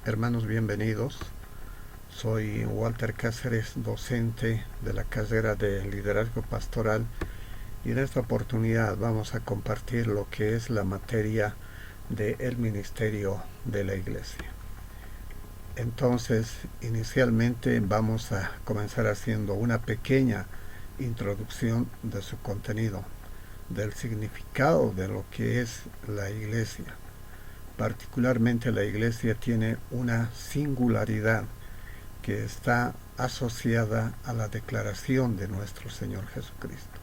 Hermanos, bienvenidos. Soy Walter Cáceres, docente de la carrera de Liderazgo Pastoral, y en esta oportunidad vamos a compartir lo que es la materia del ministerio de la Iglesia. Entonces, inicialmente vamos a comenzar haciendo una pequeña introducción de su contenido, del significado de lo que es la Iglesia. Particularmente la Iglesia tiene una singularidad que está asociada a la declaración de nuestro Señor Jesucristo.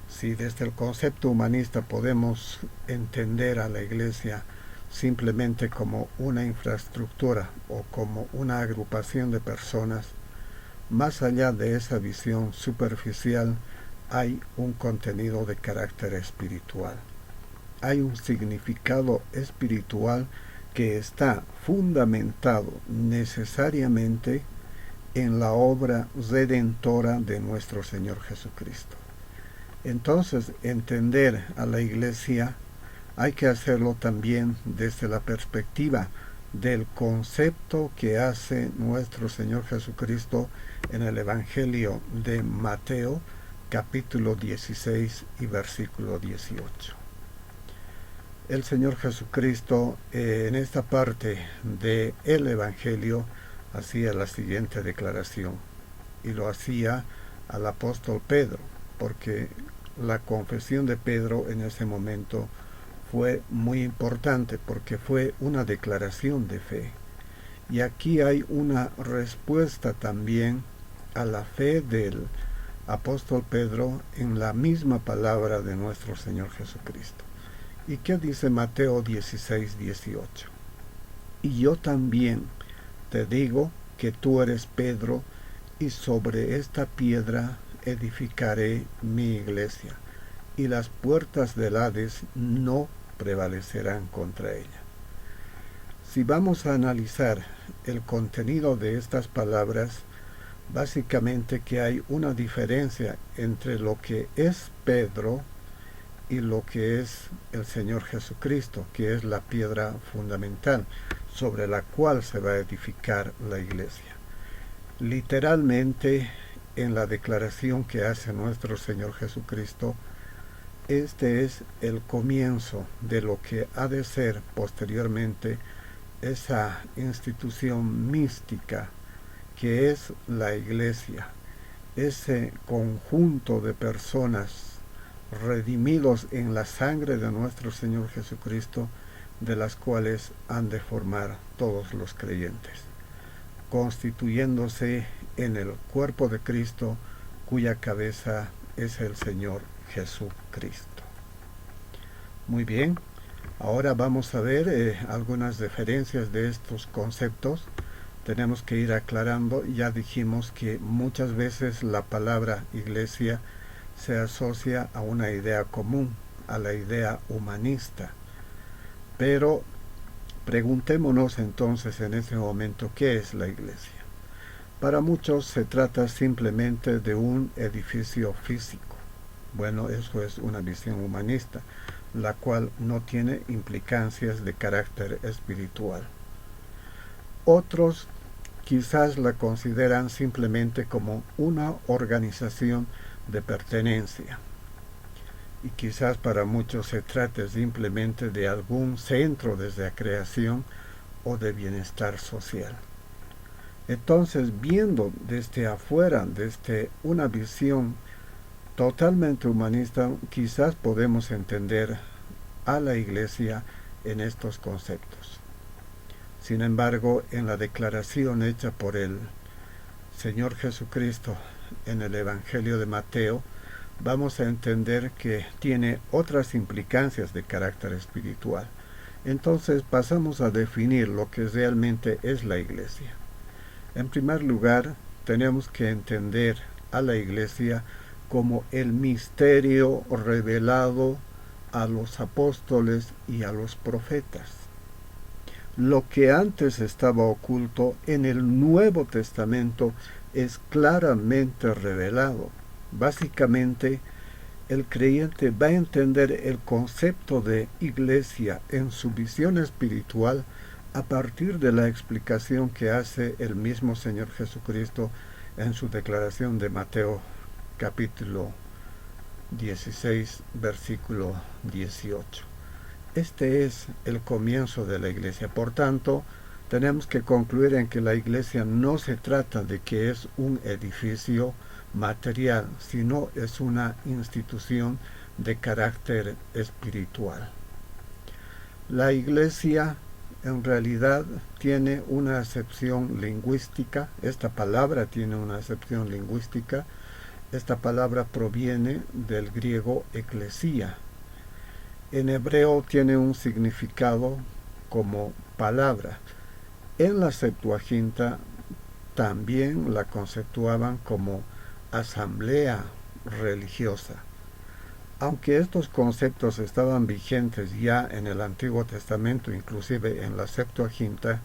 Si desde el concepto humanista podemos entender a la Iglesia simplemente como una infraestructura o como una agrupación de personas, más allá de esa visión superficial hay un contenido de carácter espiritual. Hay un significado espiritual que está fundamentado necesariamente en la obra redentora de nuestro Señor Jesucristo. Entonces, entender a la Iglesia hay que hacerlo también desde la perspectiva del concepto que hace nuestro Señor Jesucristo en el Evangelio de Mateo, capítulo 16 y versículo 18. El Señor Jesucristo en esta parte del Evangelio hacía la siguiente declaración, y lo hacía al apóstol Pedro, porque la confesión de Pedro en ese momento fue muy importante, porque fue una declaración de fe. Y aquí hay una respuesta también a la fe del apóstol Pedro en la misma palabra de nuestro Señor Jesucristo. ¿Y qué dice Mateo 16, 18? Y yo también te digo que tú eres Pedro, y sobre esta piedra edificaré mi iglesia, y las puertas del Hades no prevalecerán contra ella. Si vamos a analizar el contenido de estas palabras, básicamente que hay una diferencia entre lo que es Pedro y lo que es el Señor Jesucristo, que es la piedra fundamental sobre la cual se va a edificar la iglesia. Literalmente, en la declaración que hace nuestro Señor Jesucristo, este es el comienzo de lo que ha de ser posteriormente esa institución mística que es la iglesia, ese conjunto de personas redimidos en la sangre de nuestro Señor Jesucristo, de las cuales han de formar todos los creyentes, constituyéndose en el cuerpo de Cristo, cuya cabeza es el Señor Jesucristo. Muy bien, ahora vamos a ver algunas referencias de estos conceptos. Tenemos que ir aclarando. Ya dijimos que muchas veces la palabra iglesia se asocia a una idea común, a la idea humanista. Pero preguntémonos entonces en este momento, ¿qué es la iglesia? Para muchos se trata simplemente de un edificio físico. Bueno, eso es una visión humanista, la cual no tiene implicancias de carácter espiritual. Otros quizás la consideran simplemente como una organización de pertenencia, y quizás para muchos se trate simplemente de algún centro de recreación o de bienestar social. Entonces, viendo desde afuera, desde una visión totalmente humanista, quizás podemos entender a la iglesia en estos conceptos. Sin embargo, en la declaración hecha por el Señor Jesucristo en el Evangelio de Mateo, vamos a entender que tiene otras implicancias de carácter espiritual. Entonces pasamos a definir lo que realmente es la iglesia. En primer lugar, tenemos que entender a la iglesia como el misterio revelado a los apóstoles y a los profetas. Lo que antes estaba oculto en el Nuevo Testamento es claramente revelado. Básicamente, el creyente va a entender el concepto de iglesia en su visión espiritual a partir de la explicación que hace el mismo Señor Jesucristo en su declaración de Mateo capítulo 16, versículo 18. Este es el comienzo de la iglesia. Por tanto, tenemos que concluir en que la iglesia no se trata de que es un edificio material, sino es una institución de carácter espiritual. La iglesia en realidad tiene una acepción lingüística. Esta palabra tiene una acepción lingüística. Esta palabra proviene del griego eclesia. En hebreo tiene un significado como palabra. En la Septuaginta también la conceptuaban como asamblea religiosa. Aunque estos conceptos estaban vigentes ya en el Antiguo Testamento, inclusive en la Septuaginta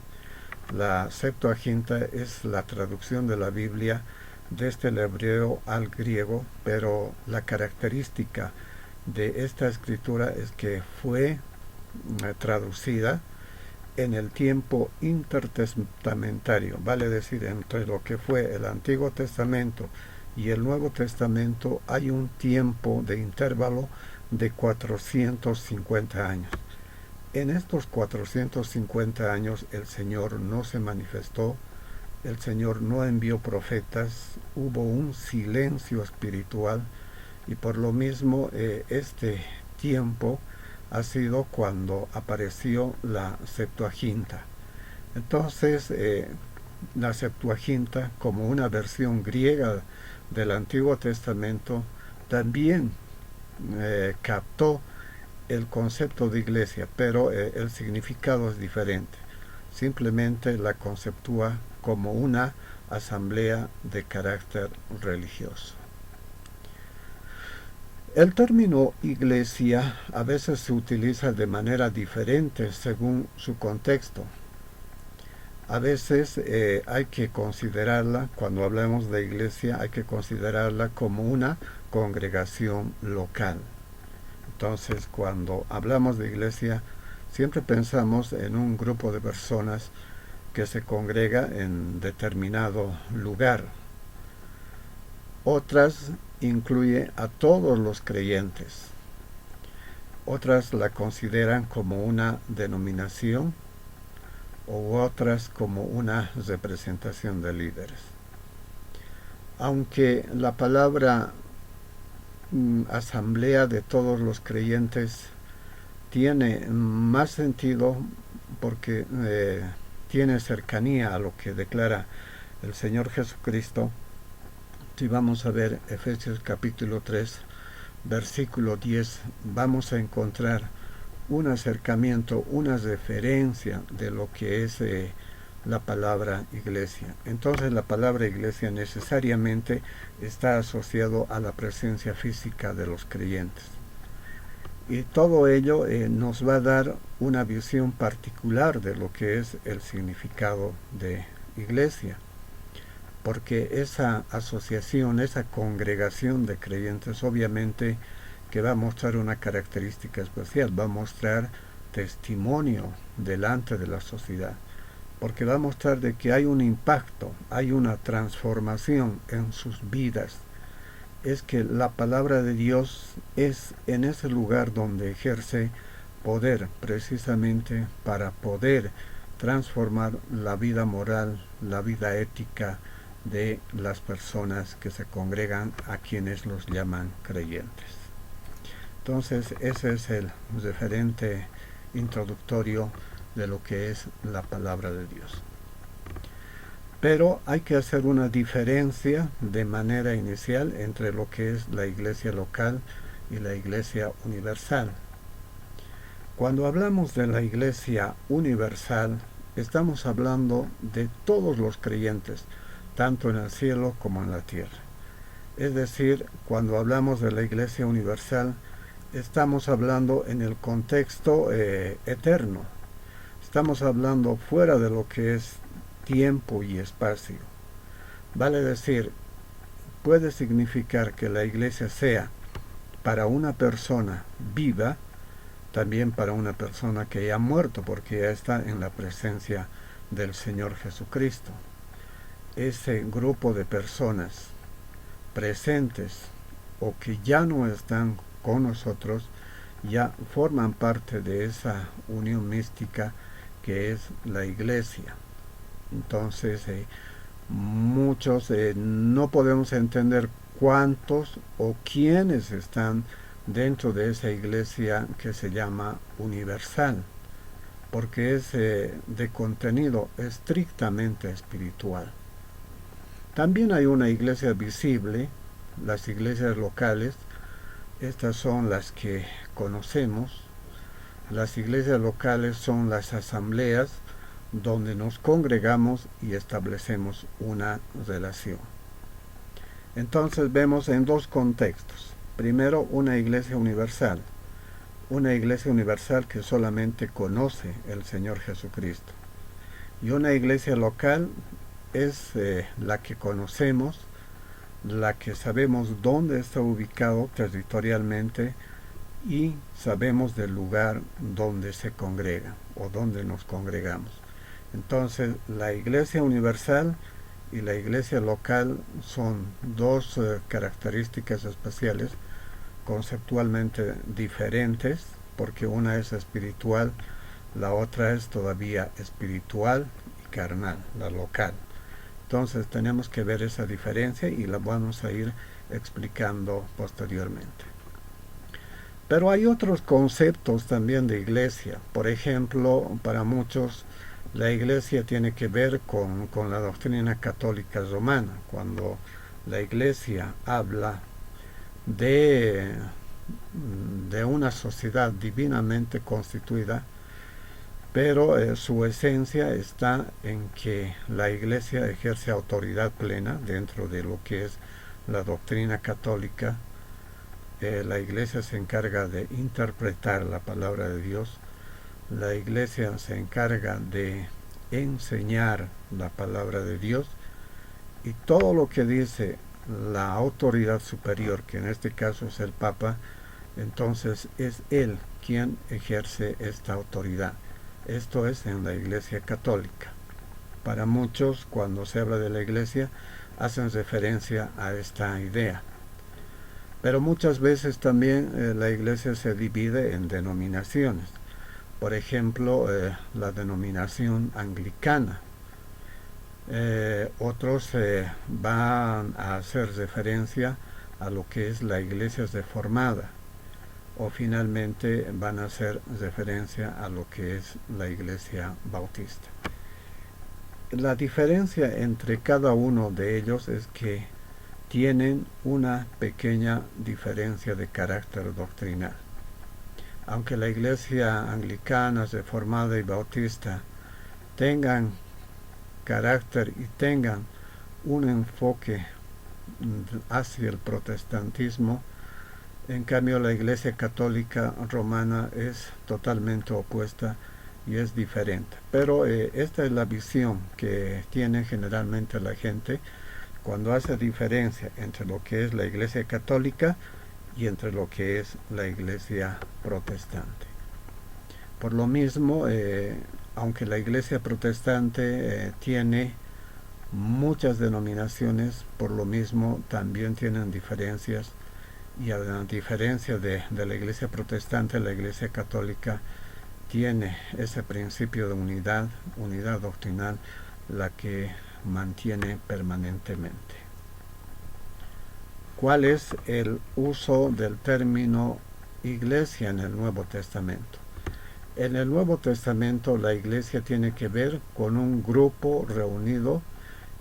es la traducción de la Biblia desde el hebreo al griego, pero la característica de esta escritura es que fue traducida en el tiempo intertestamentario, vale decir, entre lo que fue el Antiguo Testamento y el Nuevo Testamento hay un tiempo de intervalo de 450 años. En estos 450 años el Señor no se manifestó, el Señor no envió profetas, hubo un silencio espiritual y por lo mismo este tiempo ha sido cuando apareció la Septuaginta. Entonces, la Septuaginta, como una versión griega del Antiguo Testamento, también captó el concepto de iglesia, pero el significado es diferente. Simplemente la conceptúa como una asamblea de carácter religioso. El término iglesia a veces se utiliza de manera diferente según su contexto. A veces hay que considerarla, cuando hablamos de iglesia, hay que considerarla como una congregación local. Entonces, cuando hablamos de iglesia, siempre pensamos en un grupo de personas que se congrega en determinado lugar. Otras incluye a todos los creyentes. Otras la consideran como una denominación u otras como una representación de líderes. Aunque la palabra asamblea de todos los creyentes tiene más sentido porque tiene cercanía a lo que declara el Señor Jesucristo. Si vamos a ver Efesios capítulo 3, versículo 10, vamos a encontrar un acercamiento, una referencia de lo que es la palabra iglesia. Entonces la palabra iglesia necesariamente está asociado a la presencia física de los creyentes. Y todo ello nos va a dar una visión particular de lo que es el significado de iglesia. Porque esa asociación, esa congregación de creyentes, obviamente que va a mostrar una característica especial, va a mostrar testimonio delante de la sociedad, porque va a mostrar de que hay un impacto, hay una transformación en sus vidas. Es que la palabra de Dios es en ese lugar donde ejerce poder, precisamente para poder transformar la vida moral, la vida ética de las personas que se congregan, a quienes los llaman creyentes. Entonces ese es el referente introductorio de lo que es la palabra de Dios. Pero hay que hacer una diferencia de manera inicial entre lo que es la iglesia local y la iglesia universal. Cuando hablamos de la iglesia universal, estamos hablando de todos los creyentes, tanto en el cielo como en la tierra. Es decir, cuando hablamos de la iglesia universal, estamos hablando en el contexto eterno. Estamos hablando fuera de lo que es tiempo y espacio. Vale decir, puede significar que la iglesia sea para una persona viva, también para una persona que ya ha muerto, porque ya está en la presencia del Señor Jesucristo. Ese grupo de personas presentes o que ya no están con nosotros, ya forman parte de esa unión mística que es la iglesia. Entonces, muchos no podemos entender cuántos o quiénes están dentro de esa iglesia que se llama universal, porque es de contenido estrictamente espiritual. También hay una iglesia visible, las iglesias locales. Estas son las que conocemos. Las iglesias locales son las asambleas donde nos congregamos y establecemos una relación. Entonces vemos en dos contextos. Primero, una iglesia universal que solamente conoce el Señor Jesucristo. Y una iglesia local es la que conocemos, la que sabemos dónde está ubicado territorialmente y sabemos del lugar donde se congrega o donde nos congregamos. Entonces, la iglesia universal y la iglesia local son dos características especiales, conceptualmente diferentes, porque una es espiritual, la otra es todavía espiritual y carnal, la local. Entonces tenemos que ver esa diferencia y la vamos a ir explicando posteriormente. Pero hay otros conceptos también de iglesia. Por ejemplo, para muchos la iglesia tiene que ver con la doctrina católica romana. Cuando la iglesia habla de una sociedad divinamente constituida, pero su esencia está en que la iglesia ejerce autoridad plena dentro de lo que es la doctrina católica. La iglesia se encarga de interpretar la palabra de Dios. La iglesia se encarga de enseñar la palabra de Dios, y todo lo que dice la autoridad superior, que en este caso es el Papa, entonces es él quien ejerce esta autoridad. Esto es en la Iglesia Católica. Para muchos, cuando se habla de la Iglesia, hacen referencia a esta idea. Pero muchas veces también la Iglesia se divide en denominaciones. Por ejemplo, la denominación anglicana. Otros van a hacer referencia a lo que es la Iglesia Reformada. O finalmente van a hacer referencia a lo que es la Iglesia Bautista. La diferencia entre cada uno de ellos es que tienen una pequeña diferencia de carácter doctrinal. Aunque la Iglesia Anglicana, Reformada y Bautista tengan carácter y tengan un enfoque hacia el protestantismo, en cambio la Iglesia Católica Romana es totalmente opuesta y es diferente. Pero esta es la visión que tiene generalmente la gente cuando hace diferencia entre lo que es la Iglesia Católica y entre lo que es la Iglesia Protestante. Por lo mismo, aunque la Iglesia Protestante tiene muchas denominaciones, por lo mismo también tienen diferencias. Y a diferencia de la Iglesia Protestante, la Iglesia Católica tiene ese principio de unidad doctrinal, la que mantiene permanentemente. ¿Cuál es el uso del término iglesia en el Nuevo Testamento? En el Nuevo Testamento la iglesia tiene que ver con un grupo reunido,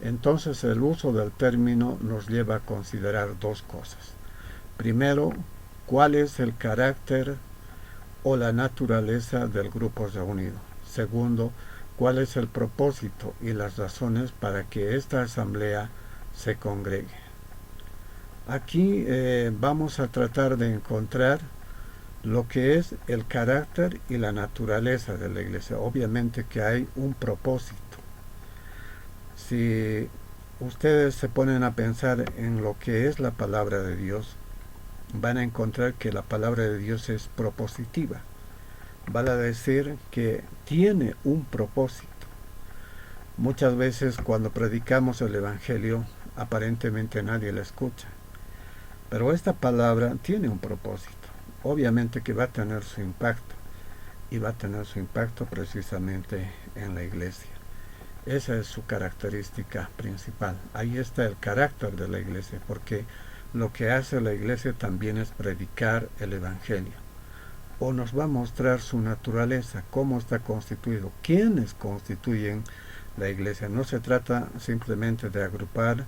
entonces el uso del término nos lleva a considerar dos cosas. Primero, ¿cuál es el carácter o la naturaleza del grupo reunido? Segundo, ¿cuál es el propósito y las razones para que esta asamblea se congregue? Aquí vamos a tratar de encontrar lo que es el carácter y la naturaleza de la iglesia. Obviamente que hay un propósito. Si ustedes se ponen a pensar en lo que es la palabra de Dios, van a encontrar que la palabra de Dios es propositiva. vale decir que tiene un propósito. Muchas veces cuando predicamos el Evangelio, aparentemente nadie la escucha. Pero esta palabra tiene un propósito. Obviamente que va a tener su impacto. Y va a tener su impacto precisamente en la iglesia. Esa es su característica principal. Ahí está el carácter de la iglesia, porque lo que hace la iglesia también es predicar el Evangelio. O nos va a mostrar su naturaleza, cómo está constituido, quiénes constituyen la iglesia. No se trata simplemente de agrupar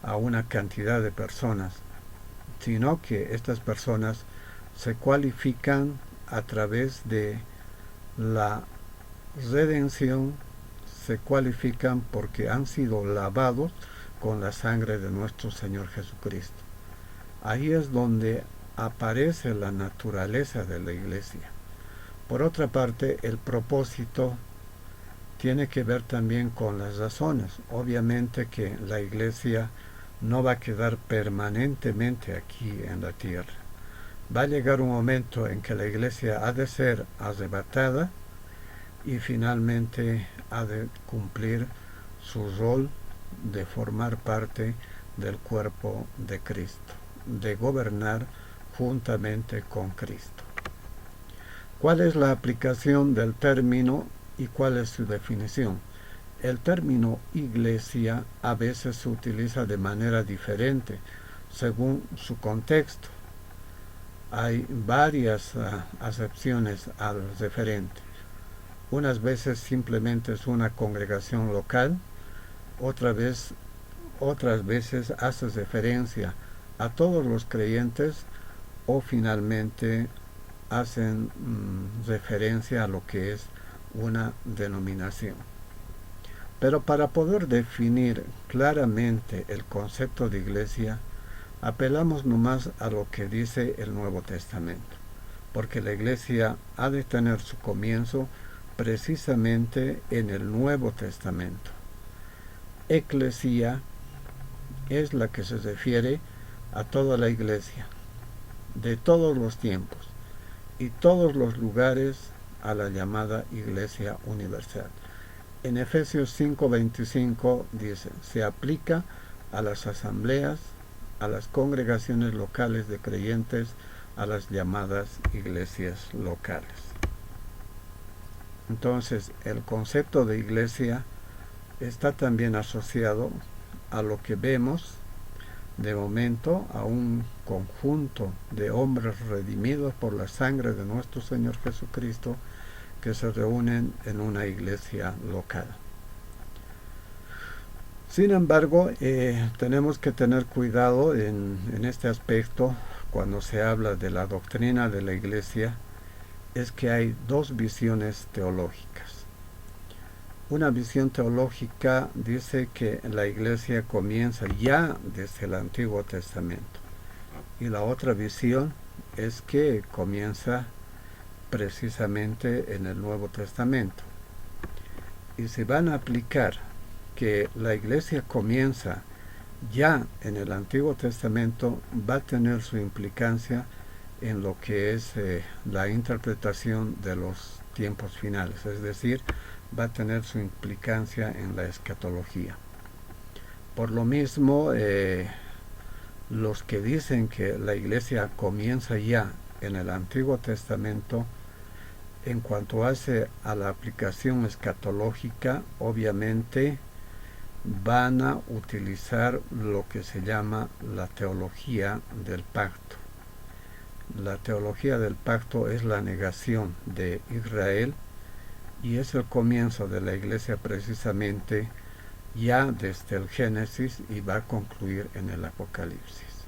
a una cantidad de personas, sino que estas personas se cualifican a través de la redención, se cualifican porque han sido lavados con la sangre de nuestro Señor Jesucristo. Ahí es donde aparece la naturaleza de la iglesia. Por otra parte, el propósito tiene que ver también con las razones. Obviamente que la iglesia no va a quedar permanentemente aquí en la tierra. Va a llegar un momento en que la iglesia ha de ser arrebatada y finalmente ha de cumplir su rol de formar parte del cuerpo de Cristo, de gobernar juntamente con Cristo. ¿Cuál es la aplicación del término y cuál es su definición? El término iglesia a veces se utiliza de manera diferente según su contexto. Hay varias acepciones al referente. Unas veces simplemente es una congregación local, otras veces hace referencia a todos los creyentes o finalmente hacen referencia a lo que es una denominación. Pero para poder definir claramente el concepto de iglesia, apelamos nomás a lo que dice el Nuevo Testamento, porque la iglesia ha de tener su comienzo precisamente en el Nuevo Testamento. Eclesia es la que se refiere a toda la iglesia, de todos los tiempos y todos los lugares, a la llamada Iglesia Universal. En Efesios 5:25 dice, se aplica a las asambleas, a las congregaciones locales de creyentes, a las llamadas iglesias locales. Entonces, el concepto de iglesia está también asociado a lo que vemos de momento, a un conjunto de hombres redimidos por la sangre de nuestro Señor Jesucristo que se reúnen en una iglesia local. Sin embargo, tenemos que tener cuidado en este aspecto cuando se habla de la doctrina de la iglesia, es que hay dos visiones teológicas. Una visión teológica dice que la iglesia comienza ya desde el Antiguo Testamento. Y la otra visión es que comienza precisamente en el Nuevo Testamento. Y se van a aplicar que la iglesia comienza ya en el Antiguo Testamento, va a tener su implicancia en lo que es la interpretación de los tiempos finales, es decir, va a tener su implicancia en la escatología. Por lo mismo, los que dicen que la iglesia comienza ya en el Antiguo Testamento, en cuanto hace a la aplicación escatológica, obviamente van a utilizar lo que se llama la teología del pacto. La teología del pacto es la negación de Israel y es el comienzo de la iglesia precisamente ya desde el Génesis y va a concluir en el Apocalipsis.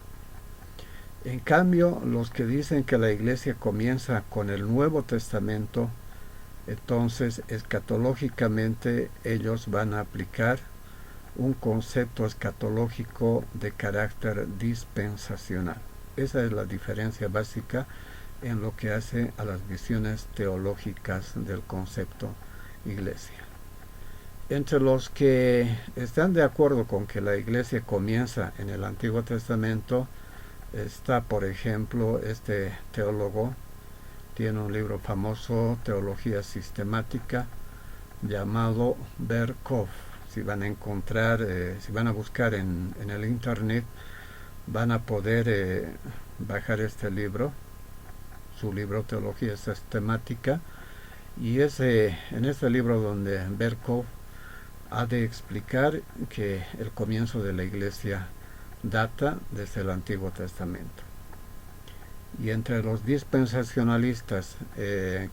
En cambio, los que dicen que la iglesia comienza con el Nuevo Testamento, entonces escatológicamente ellos van a aplicar un concepto escatológico de carácter dispensacional. Esa es la diferencia básica en lo que hace a las visiones teológicas del concepto iglesia. Entre los que están de acuerdo con que la iglesia comienza en el Antiguo Testamento está, por ejemplo, este teólogo tiene un libro famoso, Teología Sistemática, llamado Berkov. Si van a encontrar, si van a buscar en el internet, van a poder bajar este libro, su libro Teología Sistemática, y es en este libro donde Berkov ha de explicar que el comienzo de la Iglesia data desde el Antiguo Testamento. Y entre los dispensacionalistas,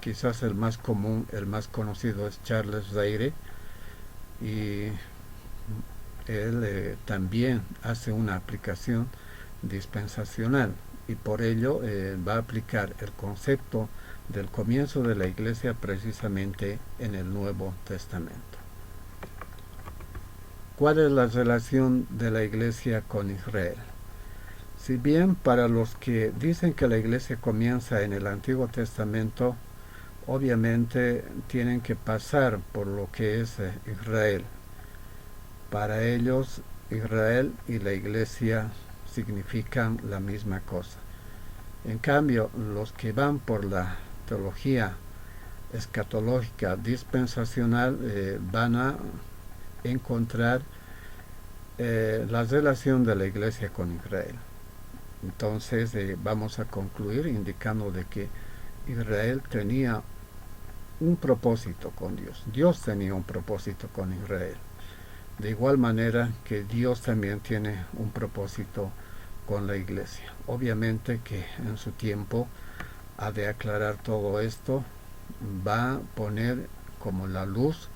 quizás el más común, el más conocido es Charles Zaire, y él también hace una aplicación dispensacional, y por ello va a aplicar el concepto del comienzo de la Iglesia precisamente en el Nuevo Testamento. ¿Cuál es la relación de la Iglesia con Israel? Si bien para los que dicen que la Iglesia comienza en el Antiguo Testamento, obviamente tienen que pasar por lo que es Israel. Para ellos, Israel y la Iglesia significan la misma cosa. En cambio, los que van por la teología escatológica dispensacional van a encontrar la relación de la Iglesia con Israel. Entonces vamos a concluir indicando de que Israel tenía un propósito con Dios. Dios tenía un propósito con Israel. De igual manera que Dios también tiene un propósito con la Iglesia. Obviamente que en su tiempo ha de aclarar todo esto, va a poner como la luz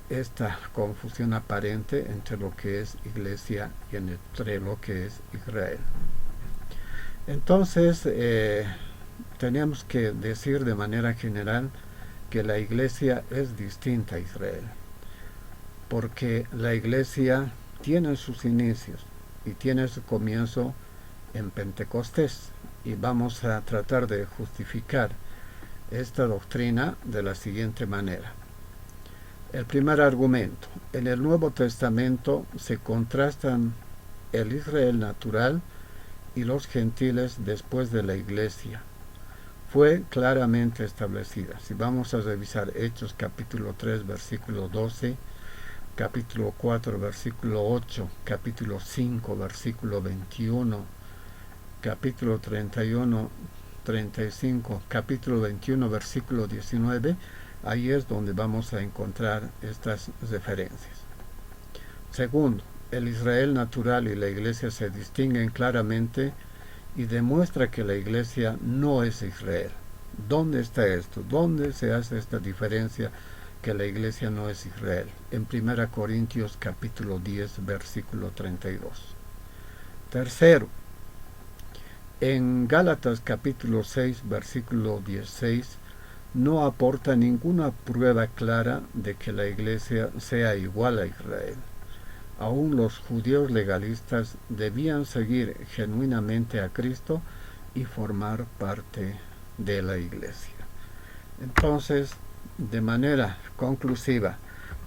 esta confusión aparente entre lo que es Iglesia y entre lo que es Israel. Entonces, tenemos que decir de manera general que la Iglesia es distinta a Israel, porque la Iglesia tiene sus inicios y tiene su comienzo en Pentecostés, y vamos a tratar de justificar esta doctrina de la siguiente manera. El primer argumento: en el Nuevo Testamento se contrastan el Israel natural y los gentiles después de la Iglesia. Fue claramente establecida. Si vamos a revisar Hechos capítulo 3 versículo 12, capítulo 4 versículo 8, capítulo 5 versículo 21, capítulo 31, 35, capítulo 21 versículo 19, ahí es donde vamos a encontrar estas referencias. Segundo, el Israel natural y la Iglesia se distinguen claramente y demuestra que la Iglesia no es Israel. ¿Dónde está esto? ¿Dónde se hace esta diferencia que la Iglesia no es Israel? En 1 Corintios capítulo 10 versículo 32. Tercero, en Gálatas capítulo 6 versículo 16 no aporta ninguna prueba clara de que la Iglesia sea igual a Israel. Aún los judíos legalistas debían seguir genuinamente a Cristo y formar parte de la Iglesia. Entonces, de manera conclusiva,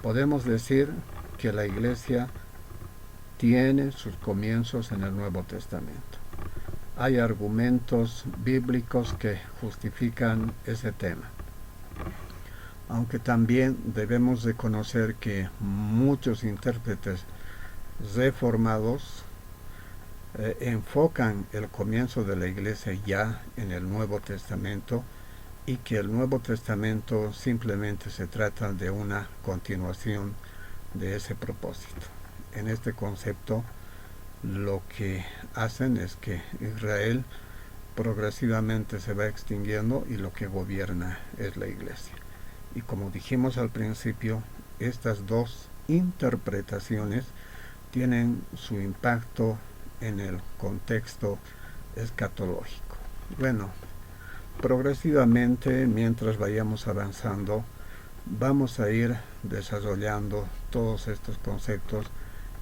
podemos decir que la Iglesia tiene sus comienzos en el Nuevo Testamento. Hay argumentos bíblicos que justifican ese tema. Aunque también debemos reconocer que muchos intérpretes reformados enfocan el comienzo de la Iglesia ya en el Nuevo Testamento, y que el Nuevo Testamento simplemente se trata de una continuación de ese propósito. En este concepto, lo que hacen es que Israel progresivamente se va extinguiendo y lo que gobierna es la Iglesia. Y como dijimos al principio, estas dos interpretaciones tienen su impacto en el contexto escatológico. Bueno, progresivamente, mientras vayamos avanzando, vamos a ir desarrollando todos estos conceptos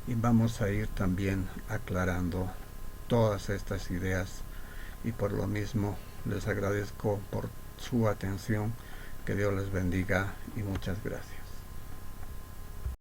y vamos a ir también aclarando todas estas ideas, y por lo mismo les agradezco por su atención. Que Dios les bendiga y muchas gracias.